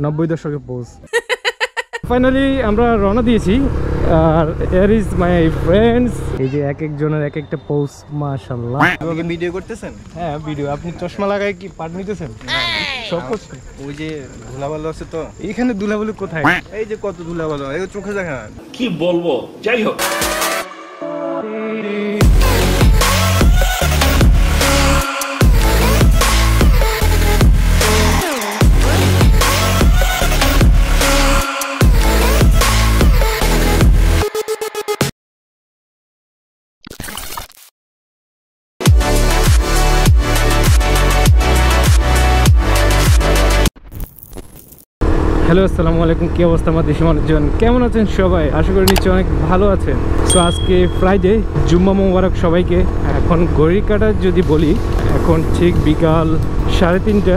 90 দশকের pose. Finally আমরা রওনা দিয়েছি আর এয়ার ইজ মাই ফ্রেন্ডস। এই যে এক একজনের এক একটা পোজ, মাশাআল্লাহ। আপনি কি ভিডিও করতেছেন? হ্যাঁ ভিডিও। আপনি চশমা লাগায় কি পাট নিতেছেন? সব করছেন? ওই যে ধুলাবালু আছে তো এইখানে ধুলাবালু কোথায়? এই যে কত ধুলাবালু, এই চোখে দেখা না। কি বলবো, যাই হোক। হ্যালো, আসসালামু আলাইকুম। কি অবস্থা আমার দেশি মানুষজন? কেমন আছেন সবাই? আশা করি নিশ্চয়ই অনেক ভালো আছেন। সো আজকে ফ্রাইডে, জুম্মা মোবারক সবাইকে। এখন ঘড়ির কাটা যদি বলি, এখন ঠিক বিকাল 3:30।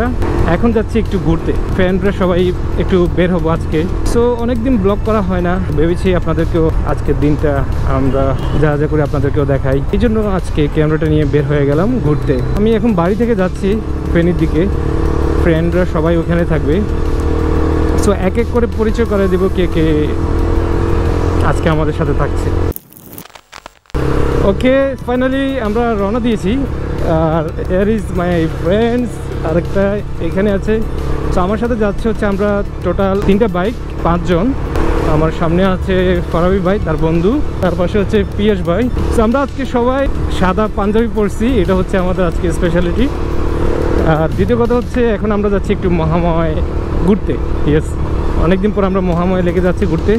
এখন যাচ্ছি একটু ঘুরতে, ফ্রেন্ডরা সবাই একটু বের হবো আজকে। সো অনেকদিন ব্লগ করা হয় না, ভেবেছি আপনাদেরকেও আজকের দিনটা আমরা যা করে আপনাদেরকেও দেখাই। এই জন্য আজকে ক্যামেরাটা নিয়ে বের হয়ে গেলাম ঘুরতে। আমি এখন বাড়ি থেকে যাচ্ছি ফেনীর দিকে, ফ্রেন্ডরা সবাই ওখানে থাকবে। সো এক এক করে পরিচয় করে দেব কে কে আজকে আমাদের সাথে থাকছে। ওকে, ফাইনালি আমরা রওনা দিয়েছি আর এয়ার ইজ মাই ফ্রেন্ডস আরেকটা এখানে আছে। তো আমার সাথে যাচ্ছে হচ্ছে আমরা টোটাল 3টা বাইক, 5 জন। আমার সামনে আছে ফরাবি ভাই, তার বন্ধু, তার পাশে হচ্ছে পিয়াস ভাই। তো আমরা আজকে সবাই সাদা পাঞ্জাবি পরছি, এটা হচ্ছে আমাদের আজকে স্পেশালিটি। আর দ্বিতীয় কথা হচ্ছে এখন আমরা যাচ্ছি একটু মহাময় ঘুরতে। ইয়েস, অনেকদিন পর আমরা মহাময় লেগে যাচ্ছি ঘুরতে।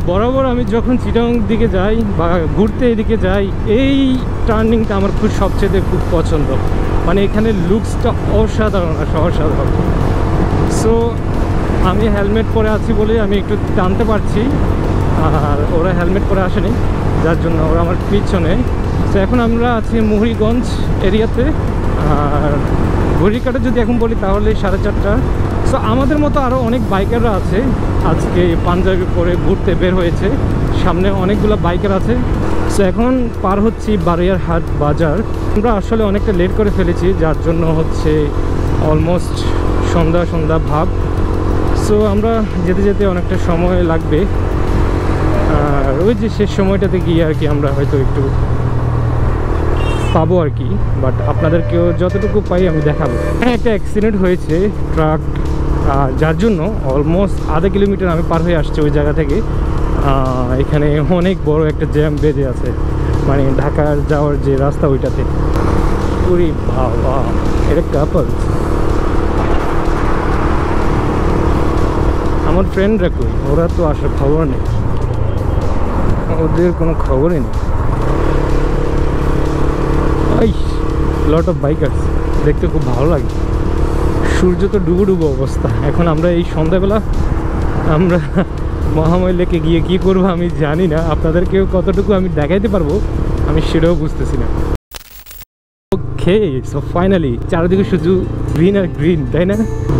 বরাবর আমি যখন চিটাং দিকে যাই বা ঘুরতে এদিকে যাই, এই টার্নিংটা আমার সবচেয়ে খুব পছন্দ। মানে এখানে লুকসটা অসাধারণ, অসাধারণ। সো আমি হেলমেট পরে আছি বলে আমি একটু টানতে পারছি, আর ওরা হেলমেট পরে আসেনি, যার জন্য ওরা আমার পিছনে। তো এখন আমরা আছি মুহুরীগঞ্জ এরিয়াতে। আর ঘড়ির কাটা যদি এখন বলি তাহলে 4:30। সো আমাদের মতো আরও অনেক বাইকাররা আছে আজকে পাঞ্জাবি পরে ঘুরতে বের হয়েছে। সামনে অনেকগুলো বাইকার আছে। সো এখন পার হচ্ছি বারৈয়ারহাট বাজার। আমরা আসলে অনেকটা লেট করে ফেলেছি, যার জন্য হচ্ছে অলমোস্ট সন্ধ্যা ভাব। সো আমরা যেতে যেতে অনেকটা সময় লাগবে। আর ওই যে শেষ সময়টাতে গিয়ে আর কি আমরা হয়তো একটু পাবো আর কি, বাট আপনাদেরকেও যতটুকু পাই আমি দেখাবো। একটা অ্যাক্সিডেন্ট হয়েছে ট্রাক, যার জন্য অলমোস্ট আধা কিলোমিটার আমি পার হয়ে আসছি ওই জায়গা থেকে। এখানে অনেক বড় একটা জ্যাম বেজে আছে, মানে ঢাকার যাওয়ার যে রাস্তা ওইটাতে। ওরে বাবা, এটা কাপল। আমার ফ্রেন্ডরা কই? ওরা তো আসার খবর নেই, ওদের কোনো খবরই নেই। লট অফ বাইকার্স, দেখতে খুব ভালো লাগে। সূর্য তো ডুবো অবস্থা। এখন আমরা এই সন্ধ্যাবেলা আমরা মহাময় লেকে গিয়ে কী করবো আমি জানি না, আপনাদেরকেও কতটুকু আমি দেখাইতে পারবো আমি সেটাও বুঝতেছি না। ওকে, সো ফাইনালি চারিদিকে শুধু গ্রিন আর গ্রিন, তাই না?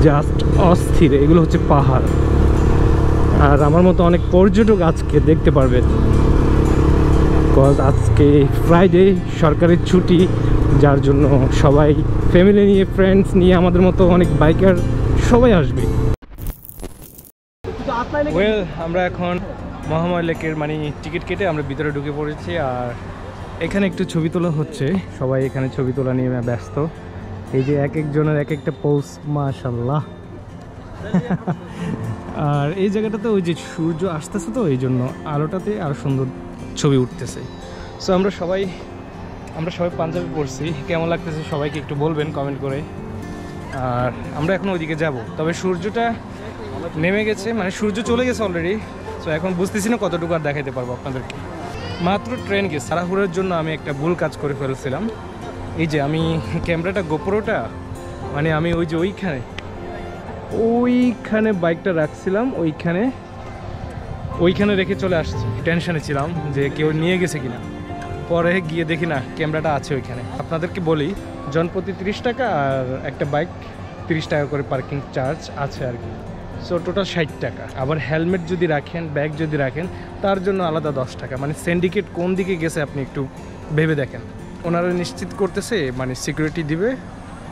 জাস্ট অস্থির। এগুলো হচ্ছে পাহাড়, আর আমার মতো অনেক পর্যটক আজকে দেখতে পারবেন। বিকজ আজকে ফ্রাইডে, সরকারের ছুটি, যার জন্য সবাই ফ্যামিলি নিয়ে, ফ্রেন্ডস নিয়ে, আমাদের মতো অনেক বাইকার সবাই আসবে। ওয়েল, আমরা এখন মহাময় লেকের মানে টিকিট কেটে আমরা ভিতরে ঢুকে পড়েছি। আর এখানে একটু ছবি তোলা হচ্ছে, সবাই এখানে ছবি তোলা নিয়ে ব্যস্ত। এই যে এক একজনের এক একটা পোজ, মাশাআল্লাহ। আর এই জায়গাটাতে ওই যে সূর্য আসতেছে তো এই জন্য আলোটাতে আরো সুন্দর ছবি উঠতেছে। সো আমরা সবাই পাঞ্জাবি পরছি, কেমন লাগতেছে সবাইকে একটু বলবেন কমেন্ট করে। আর আমরা এখন ওইদিকে যাব, তবে সূর্যটা নেমে গেছে, মানে সূর্য চলে গেছে অলরেডি। সো এখন বুঝতেছি না কতটুকু আর দেখাতে পারবো আপনাদেরকে। মাত্র ট্রেন গেছে, তাড়াহুড়োর জন্য আমি একটা ভুল কাজ করে ফেলছিলাম। এই যে আমি ক্যামেরাটা গোপ্রোটা মানে আমি ওই যে ওইখানে বাইকটা রাখছিলাম, ওইখানে রেখে চলে আসছি। টেনশনে ছিলাম যে কেউ নিয়ে গেছে কিনা, পরে গিয়ে দেখি না ক্যামেরাটা আছে ওইখানে। আপনাদেরকে বলি জনপ্রতি 30 টাকা আর একটা বাইক 30 টাকা করে পার্কিং চার্জ আছে আর কি। সো টোটাল 60 টাকা। আবার হেলমেট যদি রাখেন, ব্যাগ যদি রাখেন, তার জন্য আলাদা 10 টাকা। মানে সিন্ডিকেট কোন দিকে গেছে আপনি একটু ভেবে দেখেন। ওনারা নিশ্চিত করতেছে মানে সিকিউরিটি দিবে,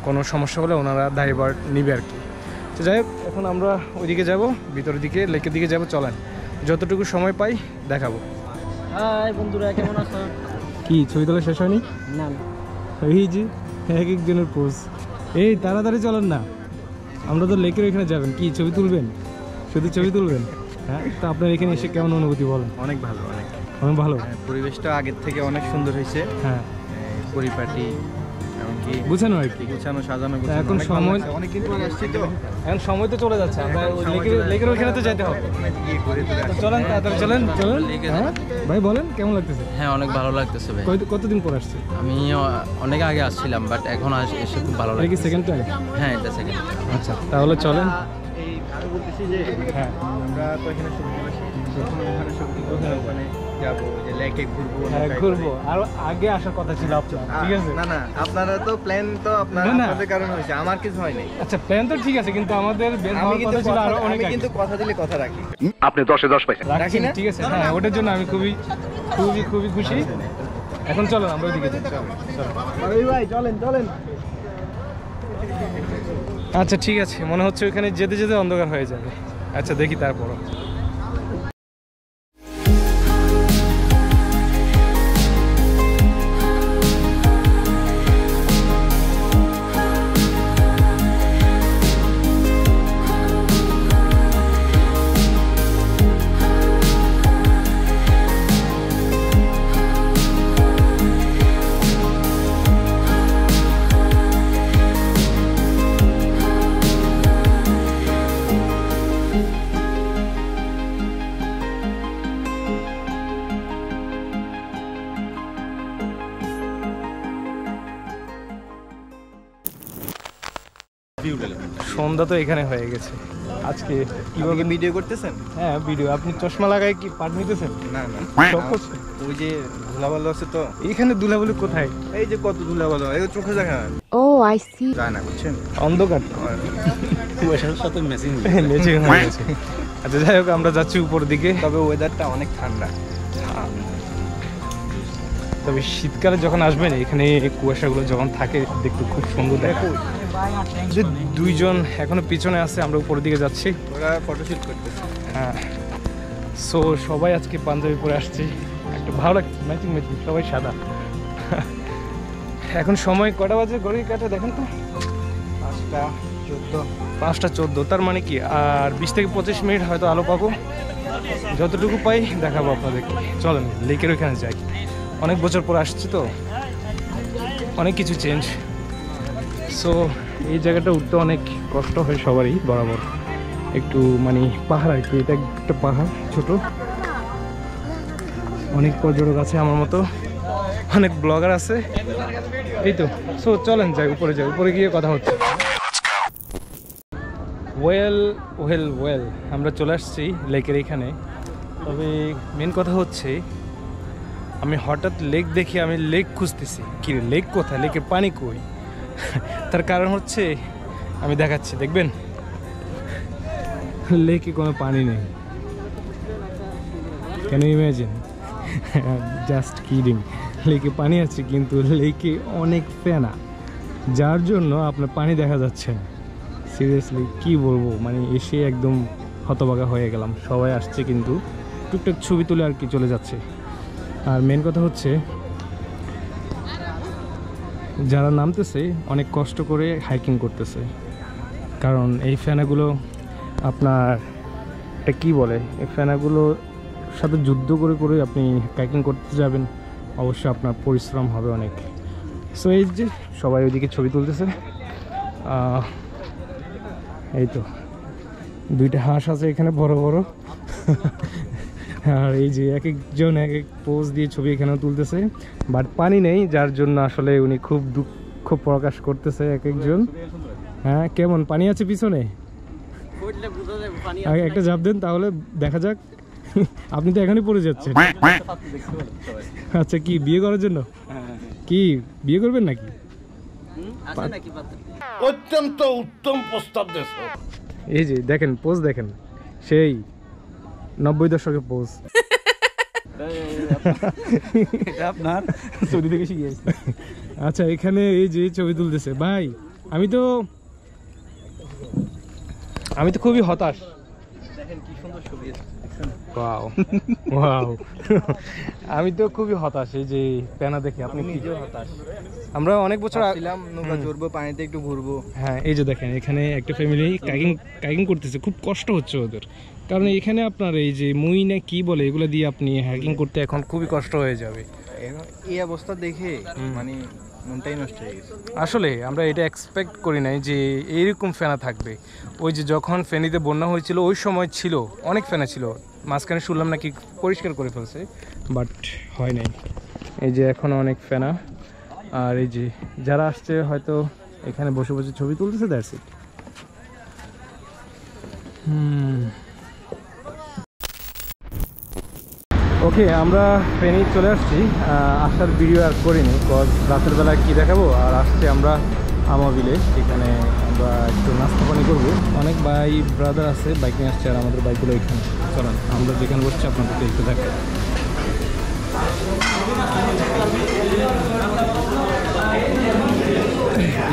কোনো সমস্যা হলে ওনারা দায়ভার নিবে আর কি। তো যাই হোক, এখন আমরা ওইদিকে যাব, ভিতরের দিকে লেকের দিকে যাব। চলেন, যতটুকু সময় পাই দেখাবো। হাই বন্ধুরা, কেমন আছো? কি ছবি তোলা শেষ হয়নি? না এই যে এক একজনের পোজ। এই তাড়াতাড়ি চলেন না, আমরা তো লেকের এখানে যাবেন। কি ছবি তুলবেন? শুধু ছবি তুলবেন? হ্যাঁ, তো আপনার এখানে এসে কেমন অনুভূতি বলেন? অনেক ভালো, অনেক ভালো। পরিবেশটা আগের থেকে অনেক সুন্দর হয়েছে। হ্যাঁ, পরিপাটি, এমনকি গুছানো আর কি, গুছানো সাজানো। এখন সময় অনেকদিন পরে আসছি তো, এখন সময় তো চলে যাচ্ছে, আমরা লেকের ওইখানে তো যেতে হবে। তো চলেন তাড়াতাড়ি চলেন। হ্যাঁ ভাই বলেন কেমন লাগতেছে? হ্যাঁ, অনেক ভালো লাগতেছে ভাই। কতদিন পর আসছে? আমি অনেক আগে আসছিলাম, বাট এখন এসে খুব ভালো এটা কি লাগে। Second time? হ্যাঁ, এটা সেকেন্ড। আচ্ছা, তাহলে চলেন। এই আমি বলতেছি যে হ্যাঁ, আমরা তো এখানে সবজি বাসি, প্রথমে ওখানে সবজি ওখানে যাবো, যে লেকে ঘুরবো। হ্যাঁ ঘুরবো, আর আগে আসার কথা ছিল আপনার, ঠিক আছে? না, আপনারা তো প্ল্যান তো আপনাদের কারণে হয়েছে, আমার কিছু হয়নি। আচ্ছা, প্ল্যান তো ঠিক আছে, কিন্তু আমাদের বের আমি হওয়ার কিন্তু কথা ছিল আরো অনেক আমি আগে। কিন্তু কথা দিলে কথা রাখি। আপনি 10-এ 10 পাইছেন। রাখি না, ঠিক আছে। হ্যাঁ, ওটার জন্য আমি খুবই খুবই খুবই খুশি। এখন চলো আমরা ওইদিকে যাই। ভাই চলেন। আচ্ছা ঠিক আছে, মনে হচ্ছে ওইখানে যেতে যেতে অন্ধকার হয়ে যাবে। আচ্ছা দেখি তারপরও। সন্ধ্যা তো এখানে হয়ে গেছে আজকে। কিভাবে ভিডিও করতেছেন? হ্যাঁ ভিডিও। আপনি চশমা লাগাই কি পাট নিতেছেন? না সব করছেন? ওই যে ধুলাবালু আছে তো এইখানে ধুলাবালি কোথায়? এই যে কত ধুলাবালু, এই চোখে দেখা Oh, I see. যায় না, বুঝছেন? অন্ধকার কুয়াশার সাথে ম্যাচিং ম্যাচিং হয়ে গেছে। আচ্ছা যাই হোক, আমরা যাচ্ছি উপর দিকে। তবে ওয়েদারটা অনেক ঠান্ডা। তবে শীতকালে যখন আসবেন এখানে এই কুয়াশাগুলো যখন থাকে দেখতে খুব সুন্দর দেখো। যে দুইজন এখনো পিছনে আছে, আমরা উপরের দিকে যাচ্ছি। ওরা ফটোশুট করতেছে। হ্যাঁ, সো সবাই আজকে পাঞ্জাবি পরে আসছে, একটা ভালো লাগছে, ম্যাচিং সবাই সাদা। এখন সময় কটা বাজে ঘড়ির কাটা দেখেন তো? 5টা 14। তার মানে কি আর 20 থেকে 25 মিনিট হয়তো আলো পাবো। যতটুকু পাই দেখাবো আপনাদেরকে। চলেন লেকের ওইখানে যাই। অনেক বছর পর আসছি তো, অনেক কিছু চেঞ্জ। সো এই জায়গাটা উঠতে অনেক কষ্ট হয় সবারই বরাবর, একটু মানে পাহাড় আর কি। এটা একটা পাহাড় ছোট, অনেক পর্যটক আছে আমার মতো, অনেক ব্লগার আছে, এই তো। সো চলেন যাই, উপরে যাই, উপরে গিয়ে কথা হচ্ছে। ওয়েল আমরা চলে আসছি লেকের এখানে। তবে মেন কথা হচ্ছে আমি হঠাৎ লেক দেখি, আমি লেক খুঁজতেছি। কি লেক কোথায়, লেকের পানি কই? তার কারণ হচ্ছে আমি দেখাচ্ছি, দেখবেন লেকে কোনো পানি নেই। Can you imagine? Just kidding. লেকে পানি আছে কিন্তু লেকে অনেক ফেনা, যার জন্য আপনার পানি দেখা যাচ্ছে না। সিরিয়াসলি কি বলবো, মানে এসে একদম হতবাকা হয়ে গেলাম। সবাই আসছে কিন্তু টুকটাক ছবি তুলে আর কি চলে যাচ্ছে। আর মেন কথা হচ্ছে যারা নামতেছে অনেক কষ্ট করে হাইকিং করতেছে, কারণ এই ফেনাগুলো আপনার এটা কী বলে, এই ফেনাগুলোর সাথে যুদ্ধ করে করে আপনি হাইকিং করতে যাবেন, অবশ্যই আপনার পরিশ্রম হবে অনেক। সো এই যে সবাই ওইদিকে ছবি তুলতেছে। এই তো দুইটা হাঁস আছে এখানে বড় বড়, আর এই যে এক একজন এক এক পোজ দিয়ে ছবি এখানেও তুলতেছে, বাট পানি নেই, যার জন্য আসলে উনি খুব দুঃখ প্রকাশ করতেছে এক একজন। হ্যাঁ, কেমন পানি আছে পিছনে? আগে একটা ঝাঁপ দেন তাহলে দেখা যাক। আপনি তো এখানে পড়ে যাচ্ছেন। আচ্ছা, কি বিয়ে করার জন্য? কি বিয়ে করবেন নাকি? অত্যন্ত উত্তম প্রস্তাব দেশ। এই যে দেখেন পোজ, দেখেন সেই 90 দশকের পোজ। আপনার সৌদি থেকে শিখেছি। আচ্ছা, এখানে এই যে ছবি তুলতেছে ভাই, আমি তো খুবই হতাশ। দেখেন কি সুন্দর ছবি আছে। ওয়াও ওয়াও, আমি তো খুবই হতাশ এই যে পেনা দেখে। আপনি নিজেও হতাশ। আমরা অনেক বছর ছিলাম নৌকা চড়বো, পানিতে একটু ঘুরবো। হ্যাঁ, এই যে দেখেন এখানে একটা ফ্যামিলি কাইকিং করতেছে, খুব কষ্ট হচ্ছে ওদের, কারণ এখানে আপনার এই যে মুই না কি বলে এগুলো দিয়ে আপনি হাইকিং করতে এখন খুবই কষ্ট হয়ে যাবে। এই অবস্থা দেখে মানে মনটাই নষ্ট হয়ে গেছে। আসলে আমরা এটা এক্সপেক্ট করি নাই যে এইরকম ফেনা থাকবে। ওই যে যখন ফেনীতে বন্যা হয়েছিল ওই সময় ছিল, অনেক ফেনা ছিল, মাঝখানে শুনলাম নাকি পরিষ্কার করে ফেলছে, বাট হয় নাই। এই যে এখনও অনেক ফেনা, আর এই যে যারা আসছে হয়তো এখানে বসে বসে ছবি তুলতেছে, দ্যাটস ইট। ওকে, আমরা ফেনী চলে আসছি। আসার ভিডিও আর করিনি, কজ রাতের বেলা কী দেখাবো। আর আসছি আমরা আমাবিলে, এখানে আমরা একটু নাস্তা পানি করবো। অনেক ভাই ব্রাদার আছে, বাইক নিয়ে আসছে, আর আমাদের বাইকগুলো এখানে। চলেন আমরা যেখানে বসছি আপনাদেরকে একটু দেখাই।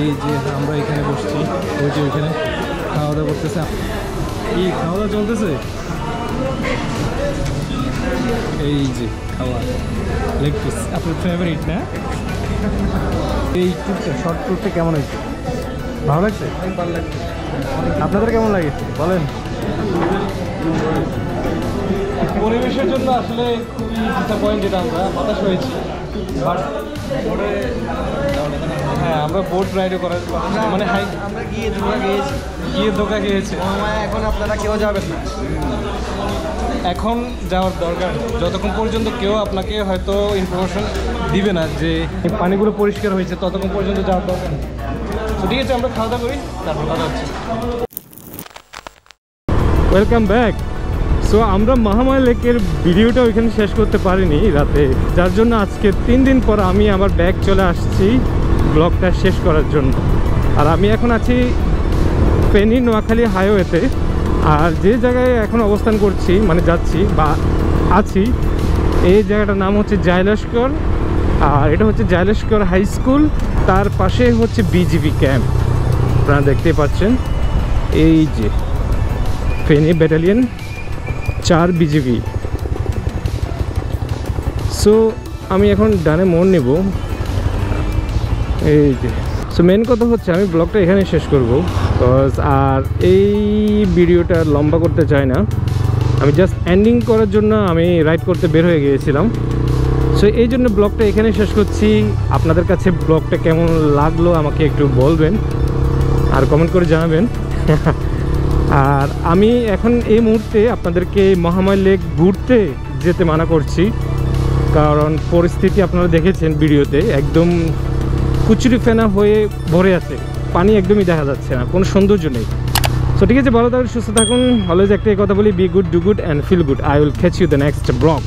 এই যে আমরা এখানে বসছি, ওই যে ওইখানে খাওয়া দাওয়া করতেছে। কি খাওয়া দাওয়া চলতেছে? এই যে খাওয়া লেগ পিস, আপনার ফেভারিট না? এই ট্যুরটা, শর্ট ট্যুরটা কেমন হয়েছে? ভালো লাগছে? অনেক ভালো লাগছে। আপনাদের কেমন লাগছে বলেন? পরিবেশের জন্য আসলে খুবই ডিসঅ্যাপয়েন্টেড, আমরা হতাশ হয়েছি। বাট হ্যাঁ, আমরা বোট রাইডও করার মানে আমরা গিয়ে ধোকা খেয়েছি। এখন আপনারা কেউ যাবেন না। এখন যাওয়ার দরকার, যতক্ষণ পর্যন্ত কেউ আপনাকে হয়তো ইনফরমেশন দিবে না যে পানিগুলো পরিষ্কার হয়েছে, ততক্ষণ পর্যন্ত যাওয়ার দরকার। তো ঠিক আছে, আমরা খাওয়া দাওয়া করি, তারপর কথা হচ্ছে। Welcome back. সো আমরা মহামায়া লেকের ভিডিওটা ওইখানে শেষ করতে পারিনি রাতে, যার জন্য আজকে 3 দিন পর আমি আমার ব্যাগ চলে আসছি ব্লগটা শেষ করার জন্য। আর আমি এখন আছি ফেনী নোয়াখালী হাইওয়েতে, আর যে জায়গায় এখন অবস্থান করছি মানে যাচ্ছি বা আছি, এই জায়গাটার নাম হচ্ছে জাইলস্কর। আর এটা হচ্ছে জাইলস্কর হাই স্কুল, তার পাশে হচ্ছে বিজিবি ক্যাম্প। আপনারা দেখতে পাচ্ছেন এই যে ফেনী ব্যাটালিয়ন 4 বিজিবি। সো আমি এখন ডানে মোড় নেব, এই যে। সো মেন কথা হচ্ছে আমি ব্লগটা এখানে শেষ করব, বিকজ আর এই ভিডিওটা লম্বা করতে চাই না। আমি জাস্ট এন্ডিং করার জন্য আমি রাইড করতে বের হয়ে গিয়েছিলাম। সো এই জন্য ব্লগটা এখানে শেষ করছি। আপনাদের কাছে ব্লগটা কেমন লাগলো আমাকে একটু বলবেন আর কমেন্ট করে জানাবেন। আর আমি এখন এই মুহূর্তে আপনাদেরকে মহামায়া লেক ঘুরতে যেতে মানা করছি, কারণ পরিস্থিতি আপনারা দেখেছেন ভিডিওতে, একদম কুচুরি ফেনা হয়ে ভরে আছে, পানি একদমই দেখা যাচ্ছে না, কোনো সৌন্দর্য নেই। সো ঠিক আছে, ভালো থাকুন, সুস্থ থাকুন। অলওয়েজ একটাই কথা বলি, be good, do good and feel good. I will catch you the next blog.